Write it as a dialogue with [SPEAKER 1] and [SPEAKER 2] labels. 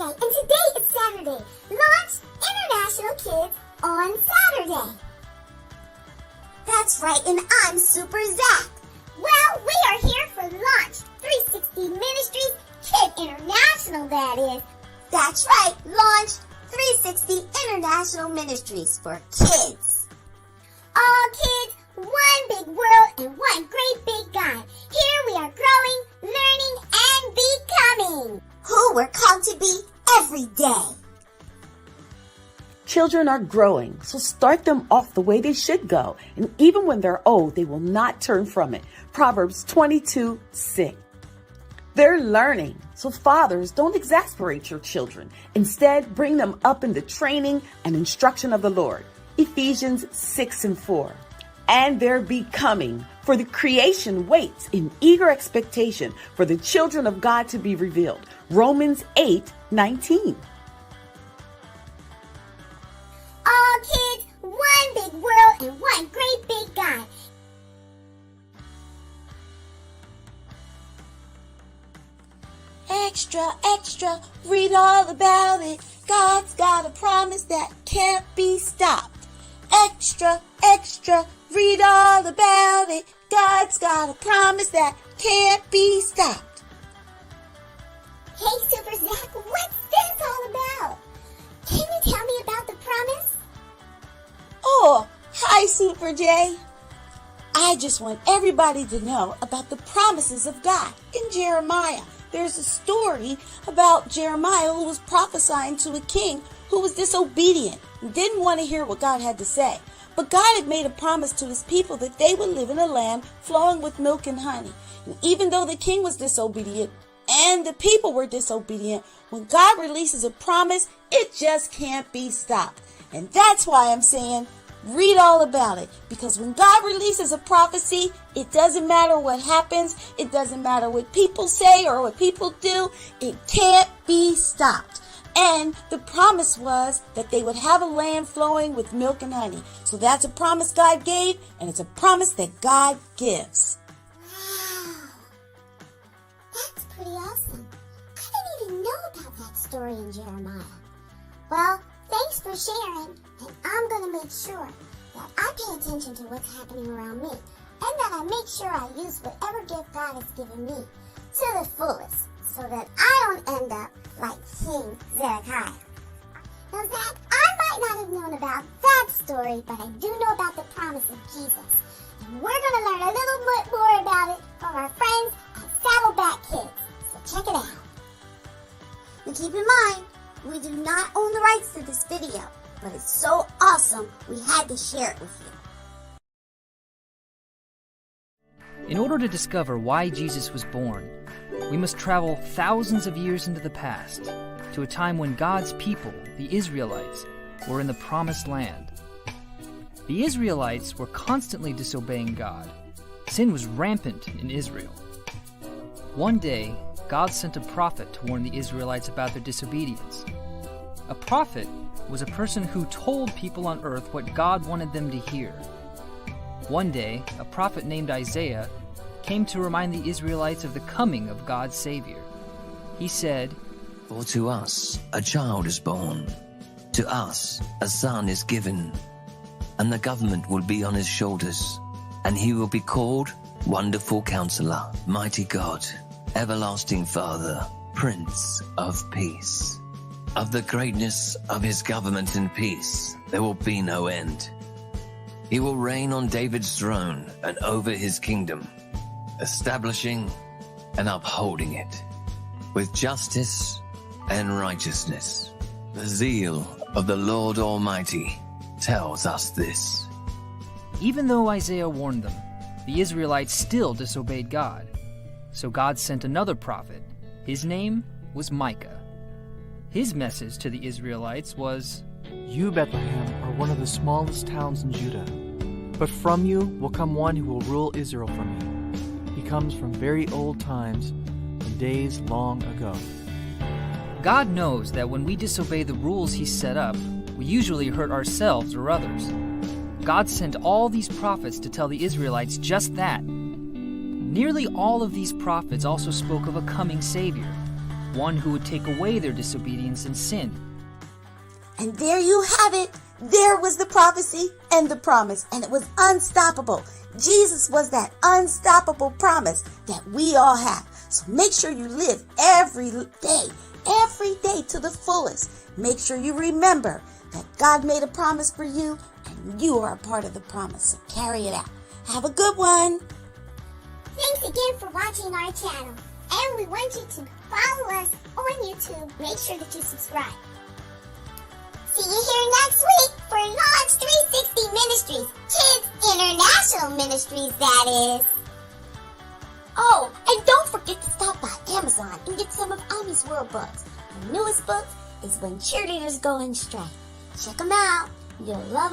[SPEAKER 1] and today is Saturday. Launch International Kids on Saturday. That's right, and I'm Super Zach. Well, we are here for Launch 360 Ministries Kid International, that is. That's right, Launch 360 International Ministries for kids. All kids, one big world and one great big God. Here we are growing, learning, and becoming who we're called to be every day.
[SPEAKER 2] Children are growing, so start them off the way they should go. And even when they're old, they will not turn from it. Proverbs 22:6. They're learning, so fathers, don't exasperate your children. Instead, bring them up in the training and instruction of the Lord. Ephesians 6:4. And they're becoming, for the creation waits in eager expectation for the children of God to be revealed. Romans 8:19.
[SPEAKER 1] All kids, one big world and one great big God.
[SPEAKER 3] Extra, extra, read all about it. God's got a promise that can't be stopped. Extra, extra, read all about it. God's got a promise that can't be stopped.
[SPEAKER 1] Hey, Super Zach, what's this all about? Can you tell me about the promise?
[SPEAKER 3] Oh, hi, Super J. I just want everybody to know about the promises of God in Jeremiah. There's a story about Jeremiah who was prophesying to a king who was disobedient and didn't want to hear what God had to say. But God had made a promise to his people that they would live in a land flowing with milk and honey. And even though the king was disobedient and the people were disobedient, when God releases a promise, it just can't be stopped. And that's why I'm saying, read all about it. Because when God releases a prophecy, it doesn't matter what happens. It doesn't matter what people say or what people do. It can't be stopped. And the promise was that they would have a land flowing with milk and honey. So that's a promise God gave, and it's a promise that God gives.
[SPEAKER 1] Wow. That's pretty awesome. I didn't even know about that story in Jeremiah. Well, thanks for sharing, and I'm going to make sure that I pay attention to what's happening around me, and that I make sure I use whatever gift God has given me to the fullest, so that I don't end up like King Zedekiah. Now, Zach, I might not have known about that story, but I do know about the promise of Jesus. And we're going to learn a little bit more about it from our friends at Saddleback Kids. So check it out. And keep in mind, we do not own the rights to this video, but it's so awesome we had to share it with you.
[SPEAKER 4] In order to discover why Jesus was born, we must travel thousands of years into the past, to a time when God's people, the Israelites, were in the Promised Land. The Israelites were constantly disobeying God. Sin was rampant in Israel. One day, God sent a prophet to warn the Israelites about their disobedience. A prophet was a person who told people on earth what God wanted them to hear. One day, a prophet named Isaiah came to remind the Israelites of the coming of God's Savior. He said,
[SPEAKER 5] "For to us a child is born, to us a son is given, and the government will be on his shoulders, and he will be called Wonderful Counselor, Mighty God, Everlasting Father, Prince of Peace. Of the greatness of his government and peace there will be no end. He will reign on David's throne and over his kingdom, establishing and upholding it with justice and righteousness. The zeal of the Lord Almighty tells us this."
[SPEAKER 4] Even though Isaiah warned them, the Israelites still disobeyed God. So God sent another prophet. His name was Micah. His message to the Israelites was,
[SPEAKER 6] "You, Bethlehem, are one of the smallest towns in Judah, but from you will come one who will rule Israel for me. He comes from very old times, from days long ago."
[SPEAKER 4] God knows that when we disobey the rules He set up, we usually hurt ourselves or others. God sent all these prophets to tell the Israelites just that. Nearly all of these prophets also spoke of a coming Savior. one who would take away their disobedience and sin.
[SPEAKER 3] And there you have it. There was the prophecy and the promise, and it was unstoppable. Jesus was that unstoppable promise that we all have. So make sure you live every day to the fullest. Make sure you remember that God made a promise for you, and you are a part of the promise. So carry it out. Have a good one.
[SPEAKER 1] Thanks again for watching our channel. And we want you to follow us on YouTube. Make sure that you subscribe. See you here next week for Launch 360 Ministries. Kids International Ministries, that is. Oh, and don't forget to stop by Amazon and get some of Ommy'z World books. The newest book is When Cheerleaders Go Astray. Check them out. You'll love them.